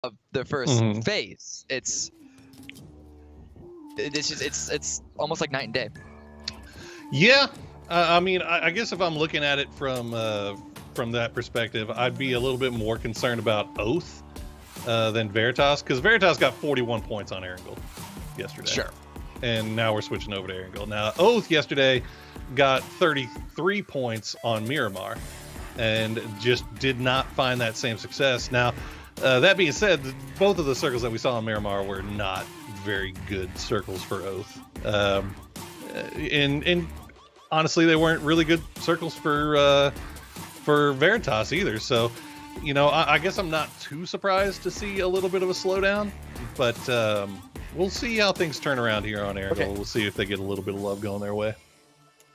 of the first phase. It's just it's almost like night and day. Yeah, I mean, I guess if I'm looking at it from that perspective, I'd be a little bit more concerned about Oath than Veritas, because Veritas got 41 points on Erangel yesterday. Sure. And now we're switching over to Erangel. Now, Oath yesterday got 33 points on Miramar and just did not find that same success. Now, that being said, both of the circles that we saw on Miramar were not very good circles for Oath. And honestly, they weren't really good circles for Veritas either. So, you know, I guess I'm not too surprised to see a little bit of a slowdown, but we'll see how things turn around here on Erangel. Okay. We'll see if they get a little bit of love going their way.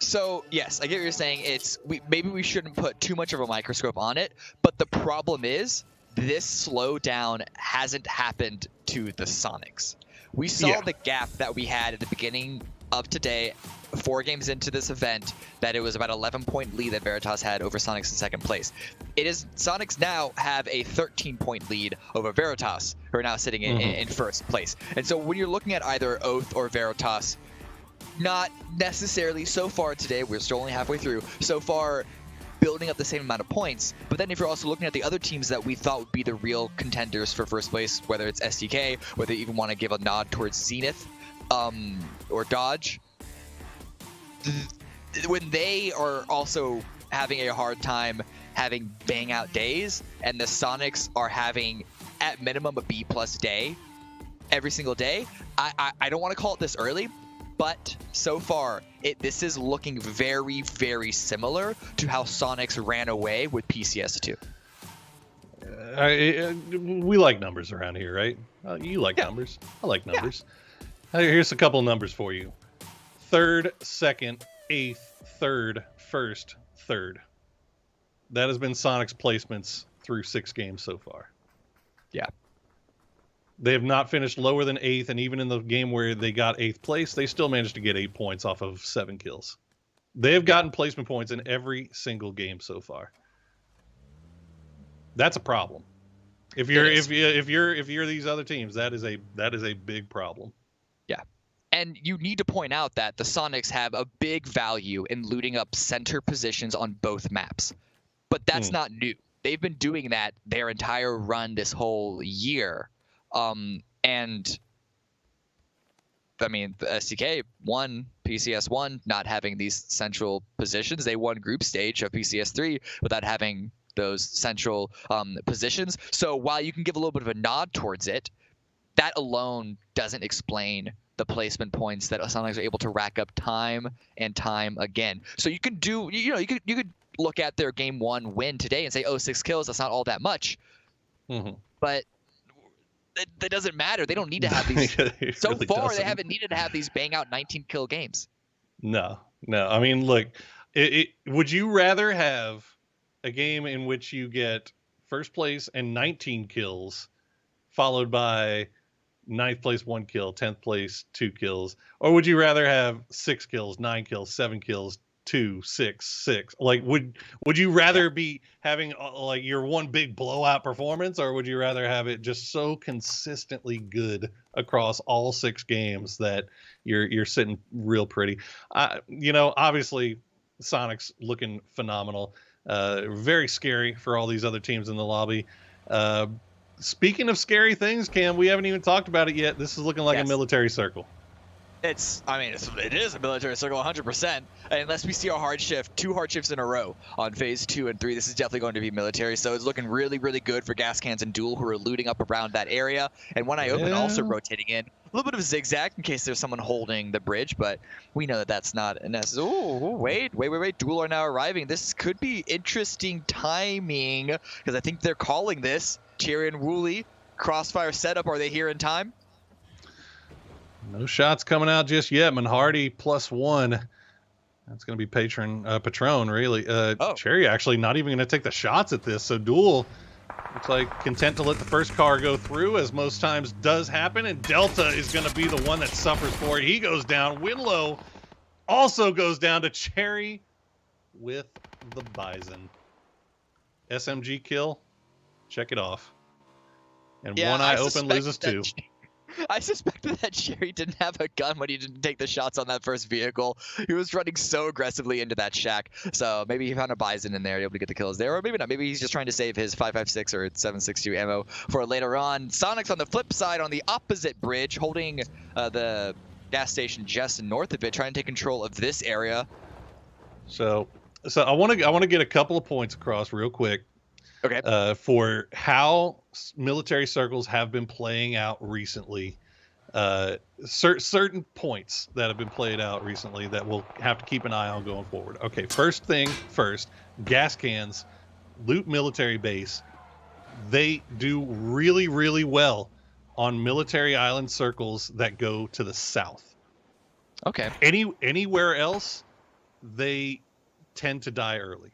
So, yes, I get what you're saying. Maybe we shouldn't put too much of a microscope on it, but the problem is this slowdown hasn't happened to the Soniqs. We saw the gap that we had at the beginning of today, 4 games into this event, that it was about 11-point lead that Veritas had over Soniqs in second place. Soniqs now have a 13-point lead over Veritas, who are now sitting in first place. And so when you're looking at either Oath or Veritas, not necessarily so far today, we're still only halfway through, so far building up the same amount of points. But then if you're also looking at the other teams that we thought would be the real contenders for first place, whether it's STK, whether you even want to give a nod towards Zenith, or Dodge, when they are also having a hard time having bang out days, and the Soniqs are having at minimum a B+ day every single day, I don't want to call it this early, but so far this is looking very, very similar to how Soniqs ran away with PCS2. We like numbers around here, right? You like numbers. I like numbers. Here's a couple numbers for you. 3rd, 2nd, 8th, 3rd, 1st, 3rd. That has been Soniqs placements through 6 games so far. Yeah. They have not finished lower than 8th, and even in the game where they got 8th place, they still managed to get 8 points off of 7 kills. They have gotten placement points in every single game so far. That's a problem. If you're these other teams, that is a big problem. Yeah. And you need to point out that the Soniqs have a big value in looting up center positions on both maps. But that's not new. They've been doing that their entire run this whole year. And I mean, the STK won PCS1 not having these central positions. They won group stage of PCS3 without having those central positions. So while you can give a little bit of a nod towards it, that alone doesn't explain the placement points that Soniqs are able to rack up time and time again. So you could you could look at their game 1 win today and say, oh, 6 kills, that's not all that much. But that doesn't matter. They don't need to have these. So really far, they haven't needed to have these bang out 19 kill games. No. I mean, look, would you rather have a game in which you get first place and 19 kills, followed by 9th place 1 kill, 10th place 2 kills, or would you rather have 6 kills, 9 kills, 7 kills, 2, 6, 6? Like, would you rather be having like your one big blowout performance, or would you rather have it just so consistently good across all 6 games that you're sitting real pretty? Obviously Soniqs looking phenomenal. Very scary for all these other teams in the lobby. Speaking of scary things, Cam, we haven't even talked about it yet. This is looking like a military circle. It is a military circle 100%. Unless we see our 2 hard shifts in a row on phase 2 and 3, this is definitely going to be military. So it's looking really, really good for gas cans and Duel, who are looting up around that area. And when I open, also rotating in. A little bit of a zigzag in case there's someone holding the bridge, but we know that that's not necessary. Oh, wait. Duel are now arriving. This could be interesting timing, because I think they're calling this. Thierry and Wooly, crossfire setup. Are they here in time? No shots coming out just yet. Manhardy +1. That's going to be Patron, really. Cherry actually not even going to take the shots at this. So Duel looks like content to let the first car go through, as most times does happen. And Delta is going to be the one that suffers for it. He goes down. Winlow also goes down to Cherry with the Bison. SMG kill. Check it off. and Yeah, One Eye Open loses 2. I suspected that Sherry didn't have a gun when he didn't take the shots on that first vehicle. He was running so aggressively into that shack. So maybe he found a Bison in there, able to get the kills there. Or maybe not. Maybe he's just trying to save his 5.56 or 7.62 ammo for later on. Soniqs on the flip side on the opposite bridge, holding the gas station just north of it, trying to take control of this area. So I want to get a couple of points across real quick. Okay. For how military circles have been playing out recently. Certain points that have been played out recently that we'll have to keep an eye on going forward. Okay, first thing first, gas cans, loot military base. They do really, really well on military island circles that go to the south. Okay. Anywhere else, they tend to die early.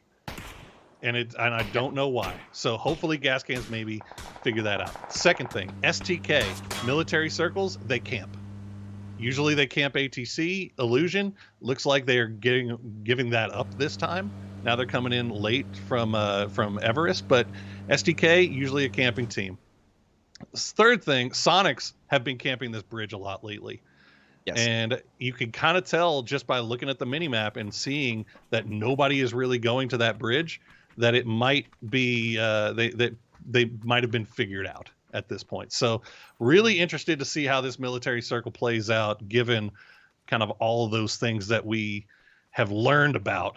And I don't know why. So hopefully gas cans maybe figure that out. Second thing, STK, military circles, they camp. Usually they camp ATC, Illusion. Looks like they're giving that up this time. Now they're coming in late from Everest, but STK, usually a camping team. Third thing, Soniqs have been camping this bridge a lot lately. Yes. And you can kind of tell just by looking at the minimap and seeing that nobody is really going to that bridge, that it might be they might have been figured out at this point. So really interested to see how this military circle plays out, given kind of all of those things that we have learned about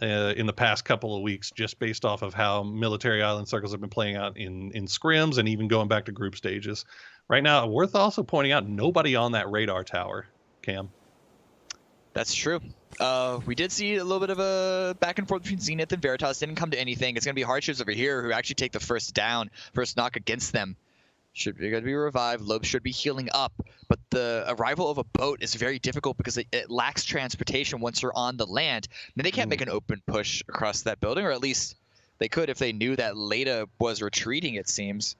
in the past couple of weeks, just based off of how military island circles have been playing out in scrims and even going back to group stages. Right now, worth also pointing out, nobody on that radar tower, Cam. That's true. We did see a little bit of a back and forth between Zenith and Veritas. Didn't come to anything. It's going to be Hardships over here who actually take the first knock against them. Should be going to be revived. Lobes should be healing up. But the arrival of a boat is very difficult because it lacks transportation once you're on the land. Then they can't make an open push across that building, or at least they could if they knew that Leda was retreating, it seems.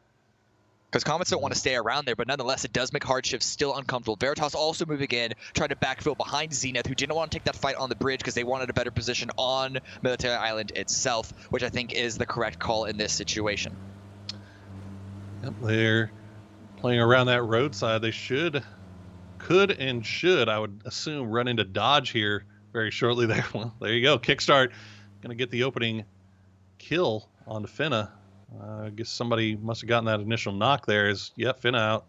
Because Comets don't want to stay around there, but nonetheless, it does make Hardships still uncomfortable. Veritas also moving in, trying to backfill behind Zenith, who didn't want to take that fight on the bridge because they wanted a better position on Military Island itself, which I think is the correct call in this situation. Yep, they're playing around that roadside. They could and should, I would assume, run into Dodge here very shortly. There, well, there you go. Kickstart, going to get the opening kill on Finna. I guess somebody must have gotten that initial knock there. Finna out,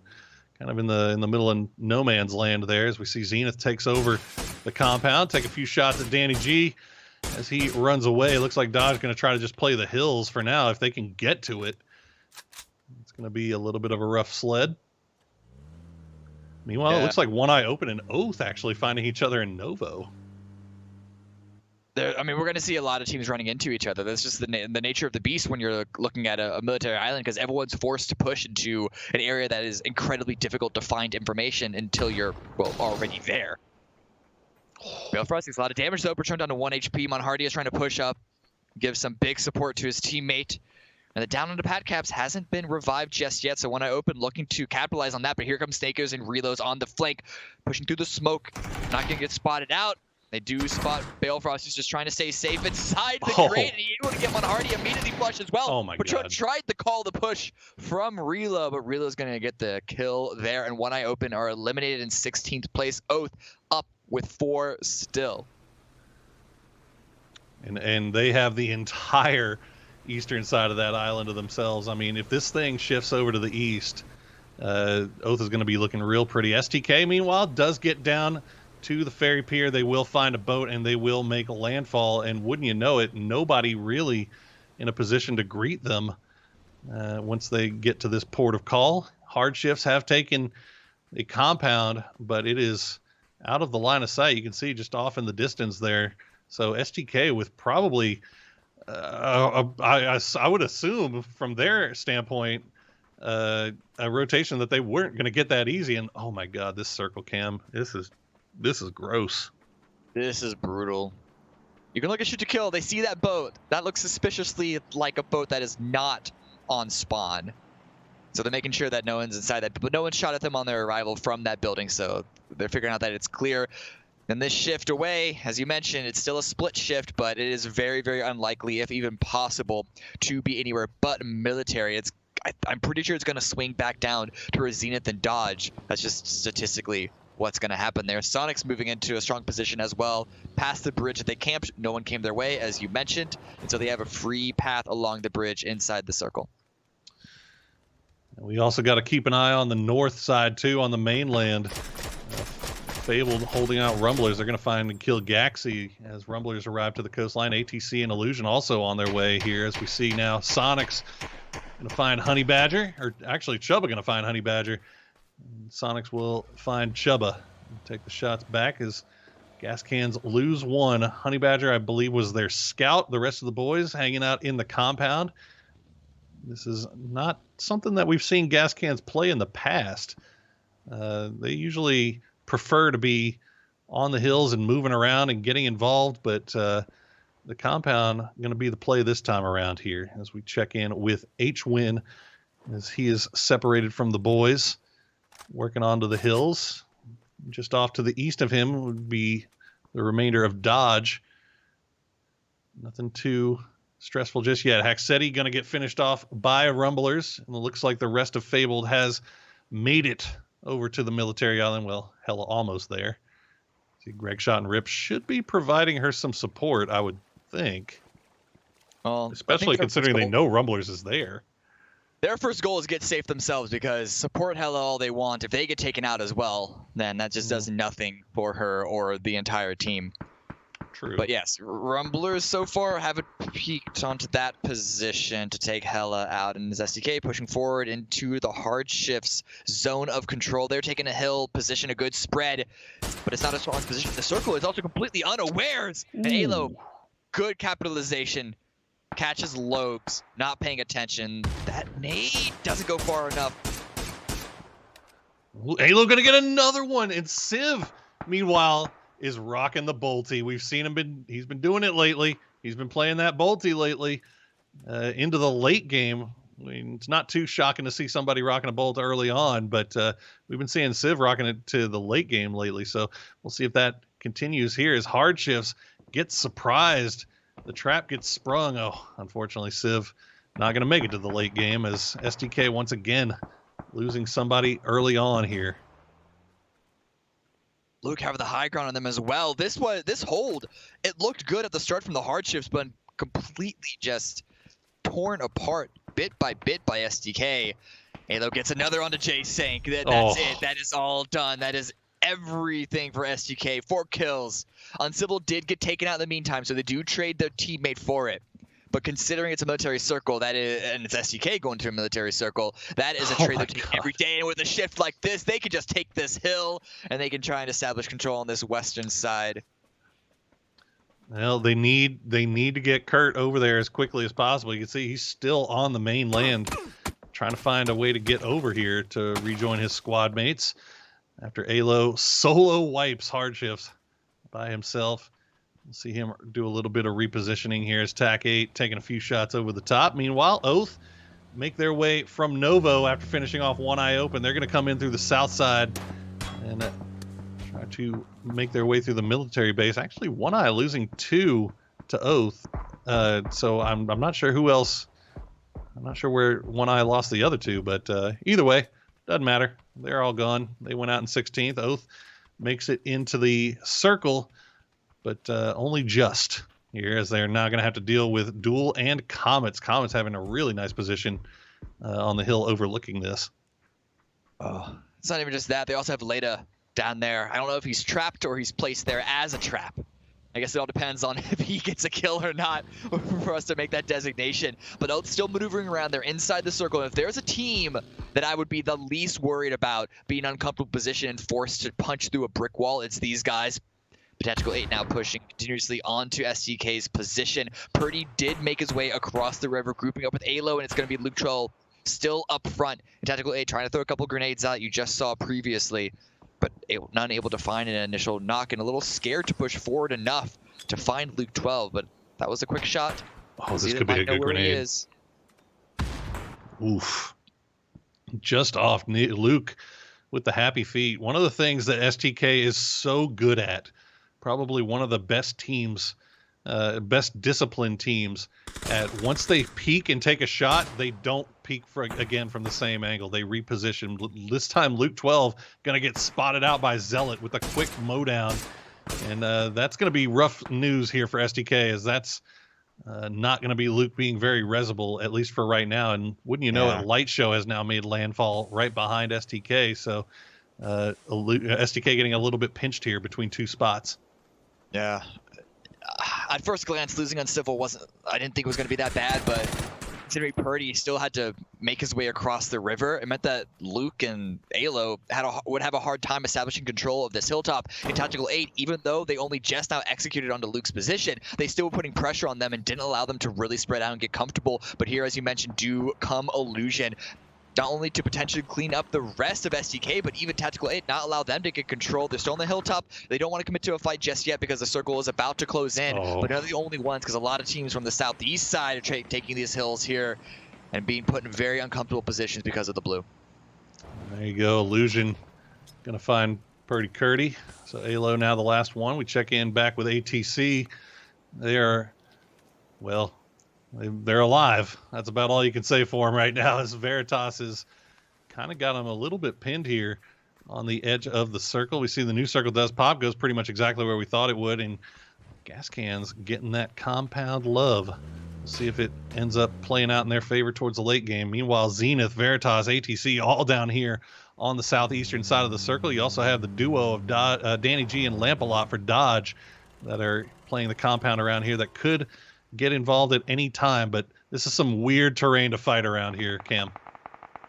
kind of in the middle of no man's land there. As we see Zenith takes over the compound, take a few shots at Danny G as he runs away. It looks like Dodge going to try to just play the hills for now if they can get to it. It's going to be a little bit of a rough sled. Meanwhile, It looks like One Eye Open and Oath actually finding each other in Novo. We're going to see a lot of teams running into each other. That's just the nature of the beast when you're looking at a military island, because everyone's forced to push into an area that is incredibly difficult to find information until you're, already there. Balefrost takes a lot of damage, though. Returned down to 1 HP. Monhardia is trying to push up, give some big support to his teammate. And the down on the pad caps hasn't been revived just yet, so One Eye Open looking to capitalize on that. But here comes Snakers and Reloads on the flank, pushing through the smoke. Not going to get spotted out. They do spot Balefrost, who's just trying to stay safe inside the crate, and he want to get Monhardi immediately flushed as well. Oh my God. Tried to call the push from Reload, but Reload's going to get the kill there, and One Eye Open are eliminated in 16th place. Oath up with 4 still. And they have the entire eastern side of that island to themselves. I mean, if this thing shifts over to the east, Oath is going to be looking real pretty. STK, meanwhile, does get down to the ferry pier. They will find a boat and they will make a landfall, and wouldn't you know it, nobody really in a position to greet them once they get to this port of call. Hardships have taken a compound, but it is out of the line of sight. You can see just off in the distance there. So STK with probably I would assume from their standpoint a rotation that they weren't going to get that easy. And oh my God, this circle cam, this is gross. This is brutal. You can look at shoot to kill. They see that boat. That looks suspiciously like a boat that is not on spawn. So they're making sure that no one's inside that. But no one shot at them on their arrival from that building. So they're figuring out that it's clear. And this shift away, as you mentioned, it's still a split shift, but it is very, very unlikely, if even possible, to be anywhere but military. I'm pretty sure it's going to swing back down to Zenith and Dodge. That's just statistically what's going to happen there. Soniqs moving into a strong position as well. Past the bridge that they camped, no one came their way, as you mentioned. And so they have a free path along the bridge inside the circle. We also got to keep an eye on the north side, too, on the mainland. Fabled holding out Rumblers. They're going to find and kill Gaxi as Rumblers arrive to the coastline. ATC and Illusion also on their way here, as we see now Soniqs going to find Honey Badger, or actually Chubba going to find Honey Badger. Soniqs will find Chubba. Take the shots back as gas cans lose one. Honey Badger, I believe, was their scout. The rest of the boys hanging out in the compound. This is not something that we've seen gas cans play in the past. They usually prefer to be on the hills and moving around and getting involved, but the compound going to be the play this time around here as we check in with H-Win as he is separated from the boys, working onto the hills. Just off to the east of him would be the remainder of Dodge. Nothing too stressful just yet. Haxetti going to get finished off by Rumblers, and it looks like the rest of Fabled has made it over to the military island. Well, hella almost there. See, Greg Shot and Rip should be providing her some support, I would think. Well, especially considering they know Rumblers is there. Their first goal is get safe themselves, because support hella all they want. If they get taken out as well, then that just does nothing for her or the entire team. True. But yes, Rumblers so far haven't peaked onto that position to take Hella out, and SDK pushing forward into the Hardshift's zone of control. They're taking a hill position, a good spread, but it's not a strong position. The circle is also completely unawares, and Alo, good capitalization, catches Logs, not paying attention. That nade doesn't go far enough. Alo gonna get another one, and Civ, meanwhile, is rocking the bolty. We've seen him he's been doing it lately. He's been playing that bolty lately into the late game. I mean, it's not too shocking to see somebody rocking a bolt early on, but we've been seeing Civ rocking it to the late game lately. So we'll see if that continues here as Hardshifts gets surprised. The trap gets sprung. Oh, unfortunately, Civ not going to make it to the late game as SDK once again losing somebody early on here. Luke having the high ground on them as well. This hold, it looked good at the start from the Hardships, but completely just torn apart bit by SDK. Halo gets another onto J Sank. That's it. That is all done. That is everything for SDK. 4 kills. Uncivil did get taken out in the meantime, so they do trade their teammate for it. But considering it's a military circle, that is, and it's SDK going to a military circle, that is a trade they're taking every day. And with a shift like this, they could just take this hill and they can try and establish control on this western side. Well, they need to get Kurt over there as quickly as possible. You can see he's still on the main land, trying to find a way to get over here to rejoin his squad mates after Alo solo wipes Hardshifts by himself. We'll see him do a little bit of repositioning here as TAC-8 taking a few shots over the top. Meanwhile, Oath make their way from Novo after finishing off One Eye Open. They're going to come in through the south side and try to make their way through the military base. Actually, One Eye losing 2 to Oath. So I'm not sure who else. I'm not sure where One Eye lost the other 2, but either way, doesn't matter. They're all gone. They went out in 16th. Oath makes it into the circle, but only just here, as they're now going to have to deal with Duel and Comets. Comets having a really nice position on the hill overlooking this. Oh, it's not even just that. They also have Leda down there. I don't know if he's trapped or he's placed there as a trap. I guess it all depends on if he gets a kill or not for us to make that designation. But Oath's still maneuvering around. They're inside the circle. And if there's a team that I would be the least worried about being in an uncomfortable position and forced to punch through a brick wall, it's these guys. Tactical 8 now pushing continuously onto SDK's position. Purdy did make his way across the river, grouping up with Alo, and it's going to be Luke Troll still up front. And Tactical 8 trying to throw a couple grenades out you just saw previously, but not able to find an initial knock and a little scared to push forward enough to find Luke 12, but that was a quick shot. Oh, this could be a good grenade. Oof. Just off Luke with the happy feet. One of the things that STK is so good at, probably one of the best teams best disciplined teams at once they peek and take a shot, they don't peek again from the same angle. They reposition. This time, Luke 12 going to get spotted out by Zealot with a quick mow down. And that's going to be rough news here for SDK, as that's not going to be Luke being very resible, at least for right now. And wouldn't you know it, Light Show has now made landfall right behind SDK. So SDK getting a little bit pinched here between two spots. Yeah. At first glance, losing on Civil I didn't think it was going to be that bad, but considering Purdy still had to make his way across the river, it meant that Luke and Alo would have a hard time establishing control of this hilltop in Tactical 8. Even though they only just now executed onto Luke's position, they still were putting pressure on them and didn't allow them to really spread out and get comfortable. But here, as you mentioned, do come Illusion, not only to potentially clean up the rest of SDK, but even Tactical 8, not allow them to get control. They're still on the hilltop. They don't want to commit to a fight just yet because the circle is about to close in. But they're the only ones, because a lot of teams from the southeast side are taking these hills here and being put in very uncomfortable positions because of the blue. There you go. Illusion going to find Purdy Curdy. So Alo now the last one. We check in back with ATC. They are, well, they're alive. That's about all you can say for them right now, as Veritas has kind of got them a little bit pinned here on the edge of the circle. We see the new circle does pop, goes pretty much exactly where we thought it would, and Gas Cans getting that compound love. We'll see if it ends up playing out in their favor towards the late game. Meanwhile, Zenith, Veritas, ATC all down here on the southeastern side of the circle. You also have the duo of Danny G and Lampalot for Dodge that are playing the compound around here that could get involved at any time, but this is some weird terrain to fight around here, Cam.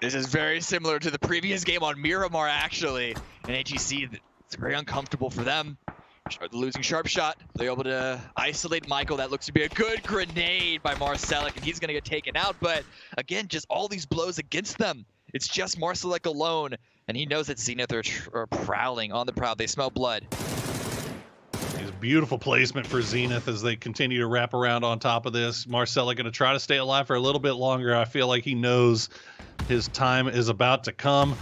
This is very similar to the previous game on Miramar, actually. And ATC, it's very uncomfortable for them. Losing Sharp Shot, they're able to isolate Michael. That looks to be a good grenade by Marcelic, and he's going to get taken out. But again, just all these blows against them. It's just Marcelic alone, and he knows that Zenith are prowling on the prowl. They smell blood. Beautiful placement for Zenith as they continue to wrap around on top of this. Marcella going to try to stay alive for a little bit longer. I feel like he knows his time is about to come.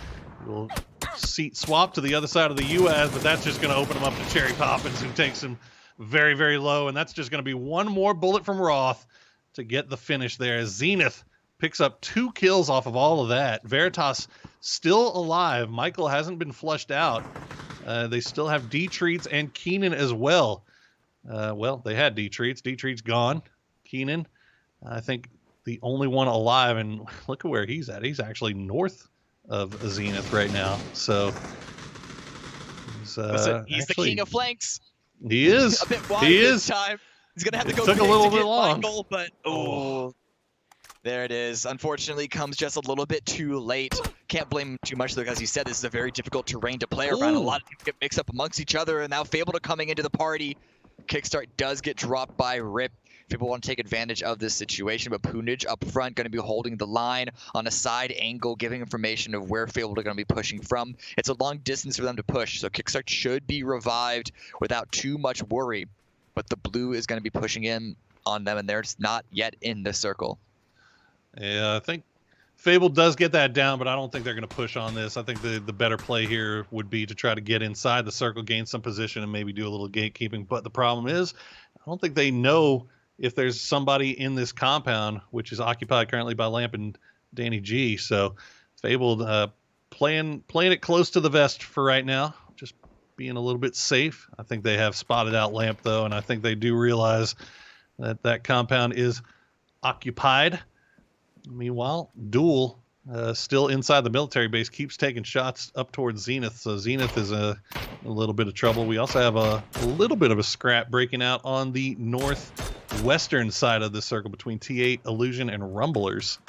We'll seat swap to the other side of the U.S., but that's just going to open him up to Cherry Poppins, who takes him very, very low. And that's just going to be one more bullet from Roth to get the finish there, as Zenith picks up 2 kills off of all of that. Veritas still alive. Michael hasn't been flushed out. They still have D-Treats and Keenan as well. Well, they had D-Treats. D-Treats gone. Keenan, I think the only one alive, and look at where he's at. He's actually north of Zenith right now. So he's the king of flanks. He is. A bit wide this time. He's going to have to go took a little bit long. Michael, but there it is. Unfortunately, comes just a little bit too late. Can't blame him too much, though, as you said, this is a very difficult terrain to play around. A lot of people get mixed up amongst each other, and now Fable coming into the party. Kickstart does get dropped by Rip. People want to take advantage of this situation, but Poonage up front going to be holding the line on a side angle, giving information of where Fable are going to be pushing from. It's a long distance for them to push, so Kickstart should be revived without too much worry. But the blue is going to be pushing in on them, and they're just not yet in the circle. Yeah, I think Fable does get that down, but I don't think they're going to push on this. I think the better play here would be to try to get inside the circle, gain some position, and maybe do a little gatekeeping. But the problem is, I don't think they know if there's somebody in this compound, which is occupied currently by Lamp and Danny G. So Fable playing it close to the vest for right now, just being a little bit safe. I think they have spotted out Lamp, though, and I think they do realize that compound is occupied. Meanwhile, Duel, still inside the military base, keeps taking shots up towards Zenith. So Zenith is a little bit of trouble. We also have a little bit of a scrap breaking out on the northwestern side of the circle between T8, Illusion, and Rumblers.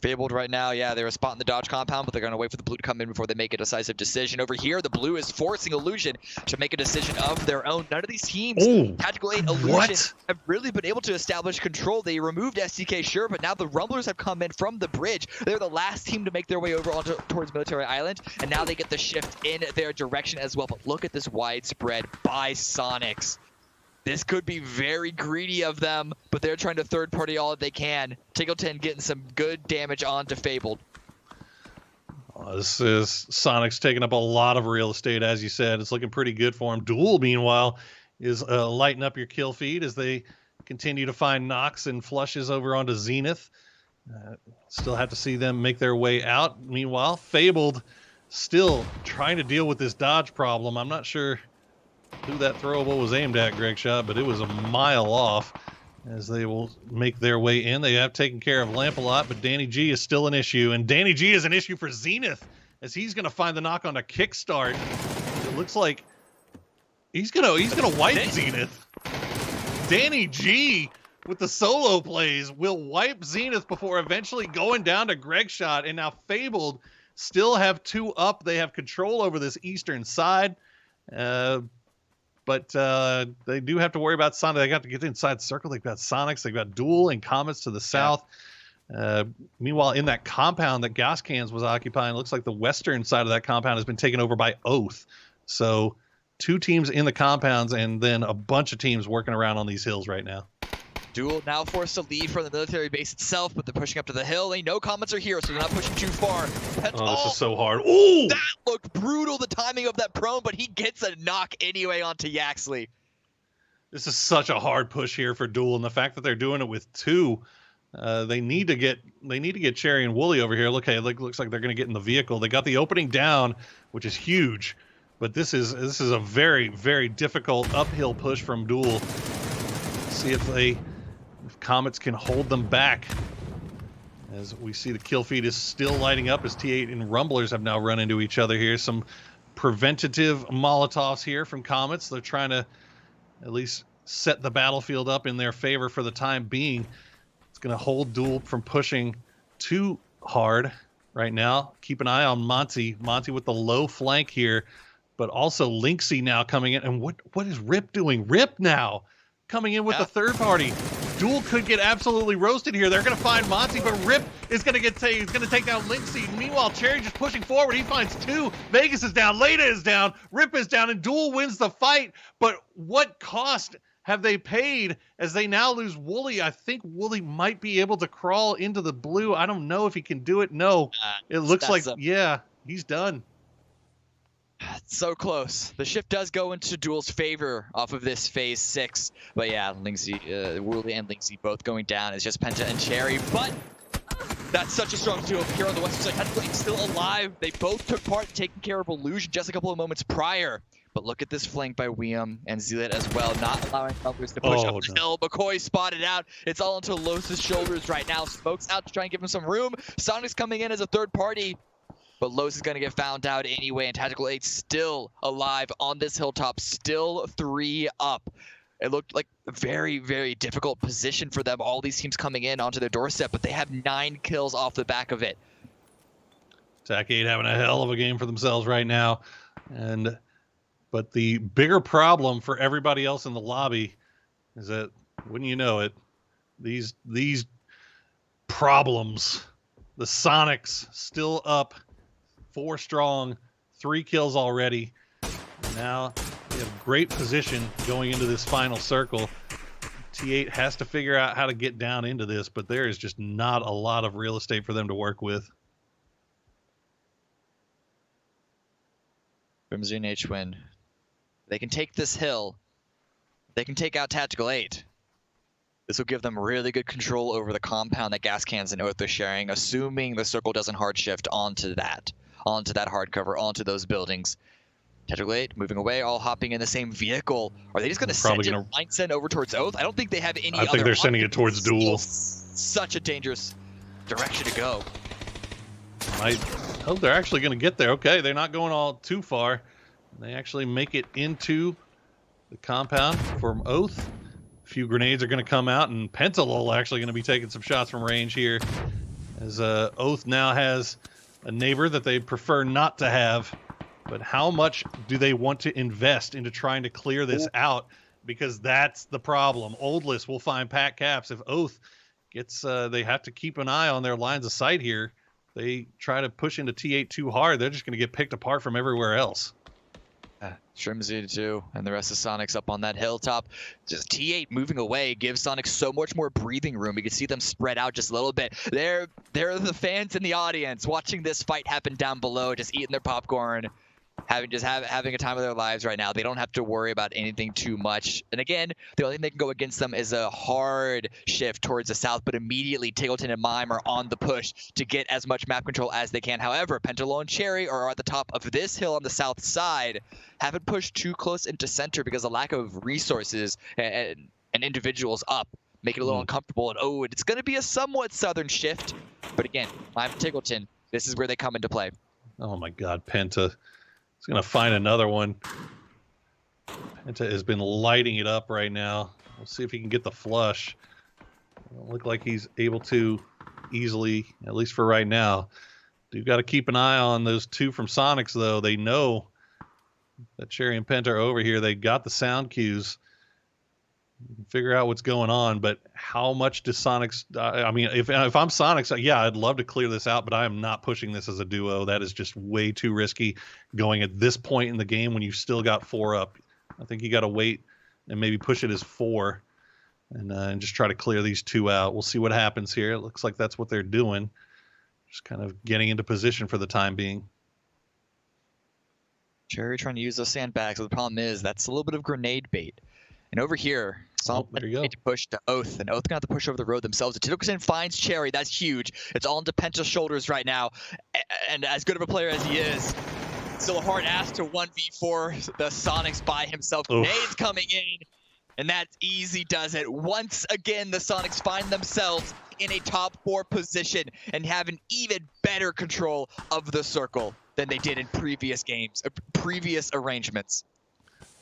Fabled right now, yeah, they're a spot in the Dodge compound, but they're going to wait for the blue to come in before they make a decisive decision. Over here, the blue is forcing Illusion to make a decision of their own. None of these teams, Tactical 8, Illusion, have really been able to establish control. They removed SDK, sure, but now the Rumblers have come in from the bridge. They're the last team to make their way over towards Military Island, and now they get the shift in their direction as well. But look at this widespread by Soniqs. This could be very greedy of them, but they're trying to third-party all that they can. Tiggleton getting some good damage onto Fabled. This is Soniqs taking up a lot of real estate, as you said. It's looking pretty good for him. Duel, meanwhile, is lighting up your kill feed as they continue to find knocks and flushes over onto Zenith. Still have to see them make their way out. Meanwhile, Fabled still trying to deal with this dodge problem. I'm not sure who that throwable was aimed at, Greg Shot, but it was a mile off as they will make their way in. They have taken care of Lamp a lot, but Danny G is still an issue, and Danny G is an issue for Zenith as he's going to find the knock on a kickstart. It looks like he's gonna wipe Zenith. Danny G with the solo plays will wipe Zenith before eventually going down to Greg Shot, and now Fabled still have 2 up. They have control over this eastern side. But they do have to worry about Sonic. They got to get inside the circle. They've got Soniqs. They've got Duel and Comets to the south. Meanwhile, in that compound that Gas Cans was occupying, it looks like the western side of that compound has been taken over by Oath. So 2 teams in the compounds and then a bunch of teams working around on these hills right now. Duel now forced to leave from the military base itself, but they're pushing up to the hill. They know Comets are here, so they're not pushing too far. This is so hard. Ooh! That looked brutal, the timing of that prone, but he gets a knock anyway onto Yaxley. This is such a hard push here for Duel, and the fact that they're doing it with 2, they need to get Cherry and Wooly over here. Look, hey, looks like they're going to get in the vehicle. They got the opening down, which is huge, but this is a very, very difficult uphill push from Duel. See if Comets can hold them back. As we see the kill feed is still lighting up as T8 and Rumblers have now run into each other here. Some preventative Molotovs here from Comets. They're trying to at least set the battlefield up in their favor for the time being. It's going to hold Duel from pushing too hard right now. Keep an eye on Monty. Monty with the low flank here, but also Lynxy now coming in. And what is Rip doing? Rip now coming in with the third party. Duel could get absolutely roasted here. They're going to find Monty, but Rip is going to he's going to take down Lynxy. Meanwhile, Cherry just pushing forward. He finds 2. Vegas is down. Leda is down. Rip is down, and Duel wins the fight. But what cost have they paid as they now lose Wooly? I think Wooly might be able to crawl into the blue. I don't know if he can do it. No, it looks like, he's done. So close. The shift does go into Duel's favor off of this phase 6. But yeah, Lynxy, Wooly and Lynxy both going down. It's just Penta and Cherry. But that's such a strong duo here on the western side. Technically still alive. They both took part in taking care of Illusion just a couple of moments prior. But look at this flank by Weem and Zealot as well, not allowing Rumblers to push up the hill. McCoy spotted out. It's all into Los's shoulders right now. Smoke's out to try and give him some room. Soniqs coming in as a third party. But Los is going to get found out anyway, and Tactical 8 still alive on this hilltop, still 3 up. It looked like a very, very difficult position for them. All these teams coming in onto their doorstep, but they have 9 kills off the back of it. Tac 8 having a hell of a game for themselves right now. But the bigger problem for everybody else in the lobby is that, wouldn't you know it, these problems, the Soniqs still up 4 strong, 3 kills already. Now they have great position going into this final circle. T8 has to figure out how to get down into this, but there is just not a lot of real estate for them to work with. Crimson H-Win. They can take this hill. They can take out Tactical 8. This will give them really good control over the compound that Gas Cans and Oath are sharing, assuming the circle doesn't hard shift onto that hard cover, onto those buildings. Tactical 8 moving away, all hopping in the same vehicle. Are they just going to send it mindset over towards Oath? I don't think they have any other. I think they're sending it towards Duel. Such a dangerous direction to go. I hope they're actually going to get there. Okay, they're not going all too far. They actually make it into the compound from Oath. A few grenades are going to come out, and Pentalol actually going to be taking some shots from range here, as Oath now has a neighbor that they prefer not to have. But how much do they want to invest into trying to clear this out? Because that's the problem. Oldless will find Pat Caps. If Oath gets, they have to keep an eye on their lines of sight here. They try to push into T8 too hard, they're just going to get picked apart from everywhere else. Shrimzy too, and the rest of Soniqs up on that hilltop. Just T8 moving away gives Soniqs so much more breathing room. You can see them spread out just a little bit. They're the fans in the audience watching this fight happen down below, just eating their popcorn. Having a time of their lives right now. They don't have to worry about anything too much. And again, the only thing that can go against them is a hard shift towards the south, but immediately Tiggleton and Mime are on the push to get as much map control as they can. However, Pentalo and Cherry are at the top of this hill on the south side, haven't pushed too close into center because of lack of resources and individuals up, make it a little uncomfortable. And it's going to be a somewhat southern shift. But again, Mime and Tiggleton, this is where they come into play. Oh my God, Penta. He's going to find another one. Penta has been lighting it up right now. We'll see if he can get the flush. Doesn't look like he's able to easily, at least for right now. You've got to keep an eye on those two from Soniqs, though. They know that Cherry and Penta are over here. They got the sound cues. Figure out what's going on, but how much does Soniqs... I mean, if I'm Soniqs, yeah, I'd love to clear this out, but I am not pushing this as a duo. That is just way too risky going at this point in the game when you've still got 4 up. I think you got to wait and maybe push it as 4 and just try to clear these 2 out. We'll see what happens here. It looks like that's what they're doing. Just kind of getting into position for the time being. Cherry trying to use those sandbags, but the problem is that's a little bit of grenade bait. And over here, there you go. to push to Oath, and Oath gonna have to push over the road themselves. Tiggleton finds Cherry. That's huge. It's all into Penta's shoulders right now. And as good of a player as he is, still a hard ass to 1v4 the Soniqs by himself. Grenades coming in, and that's easy does it. Once again, the Soniqs find themselves in a top 4 position and have an even better control of the circle than they did in previous games, previous arrangements.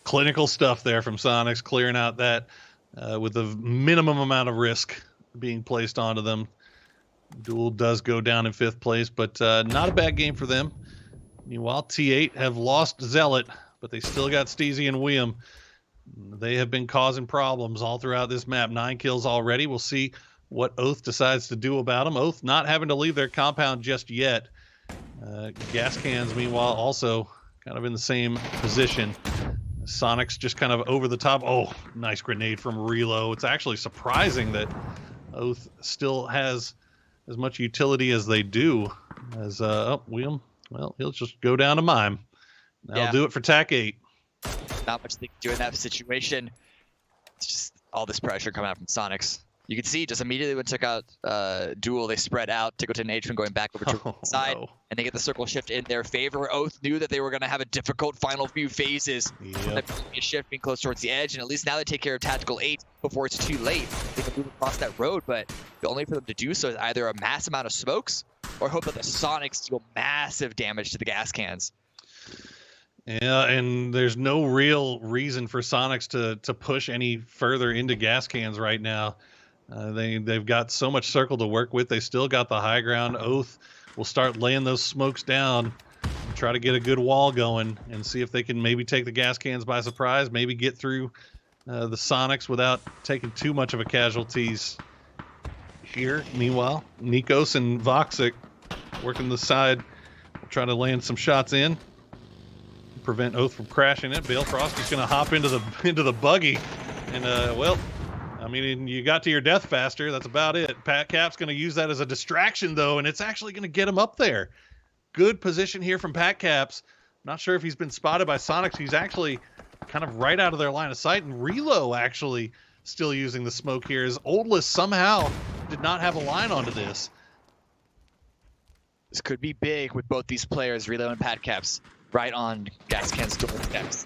Clinical stuff there from Soniqs, clearing out that with the minimum amount of risk being placed onto them. Duel does go down in 5th place, but not a bad game for them. Meanwhile, T8 have lost Zealot, but they still got Steezy and William. They have been causing problems all throughout this map. 9 kills already. We'll see what Oath decides to do about them. Oath not having to leave their compound just yet. Gas cans, meanwhile, also kind of in the same position. Soniqs just kind of over the top. Oh, nice grenade from Relo. It's actually surprising that Oath still has as much utility as they do. As William, well, he'll just go down to Mime. That'll do it for TAC 8. Not much they can do in that situation. It's just all this pressure coming out from Soniqs. You can see just immediately when it took out Duel, they spread out. Tiggleton and Adrian going back over to the side, and they get the circle shift in their favor. Oath knew that they were going to have a difficult final few phases. Yep. A shift being close towards the edge, and at least now they take care of Tactical 8 before it's too late. They can move across that road, but the only for them to do so is either a mass amount of smokes or hope that the Soniqs deal massive damage to the gas cans. Yeah, and there's no real reason for Soniqs to push any further into gas cans right now. They've got so much circle to work with. They still got the high ground. Oath will start laying those smokes down, try to get a good wall going, and see if they can maybe take the gas cans by surprise, maybe get through the Soniqs without taking too much of a casualties here. Meanwhile, Nikos and Voxic working the side, trying to land some shots in, prevent Oath from crashing it. Balefrost is going to hop into the buggy, and well, I mean, you got to your death faster. That's about it. Pat Cap's going to use that as a distraction, though, and it's actually going to get him up there. Good position here from Pat Caps. Not sure if he's been spotted by Soniqs. He's actually kind of right out of their line of sight, and Relo actually still using the smoke here, as Oldless somehow did not have a line onto this. This could be big with both these players, Relo and Pat Caps, right on Gas Can's doorsteps.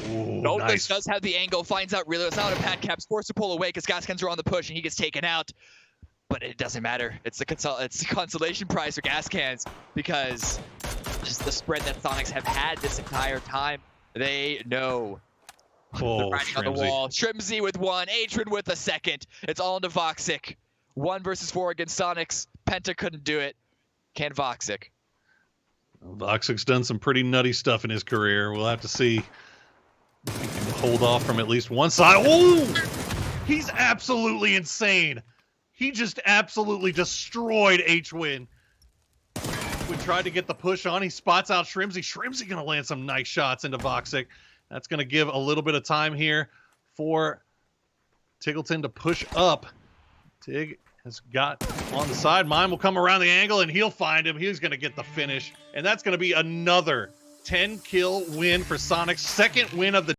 Nice. Does have the angle, finds out Relo's out, and Pat Cap's forced to pull away because Gas Cans are on the push and he gets taken out. But it doesn't matter. It's the consolation prize for Gas Cans, because just the spread that Soniqs have had this entire time, they know. Oh, right on the wall. Shrimzy with 1, Atron with a 2nd. It's all into Voxic. 1 versus 4 against Soniqs. Penta couldn't do it. Can Voxic? Voxic's done some pretty nutty stuff in his career. We'll have to see if he can hold off from at least one side. Oh! He's absolutely insane. He just absolutely destroyed H-Win. We tried to get the push on. He spots out Shrimzy. Shrimzy going to land some nice shots into Voxic. That's going to give a little bit of time here for Tiggleton to push up. Tig has got on the side. Mime will come around the angle, and he'll find him. He's going to get the finish. And that's going to be another 10 kill win for Soniqs, second win of the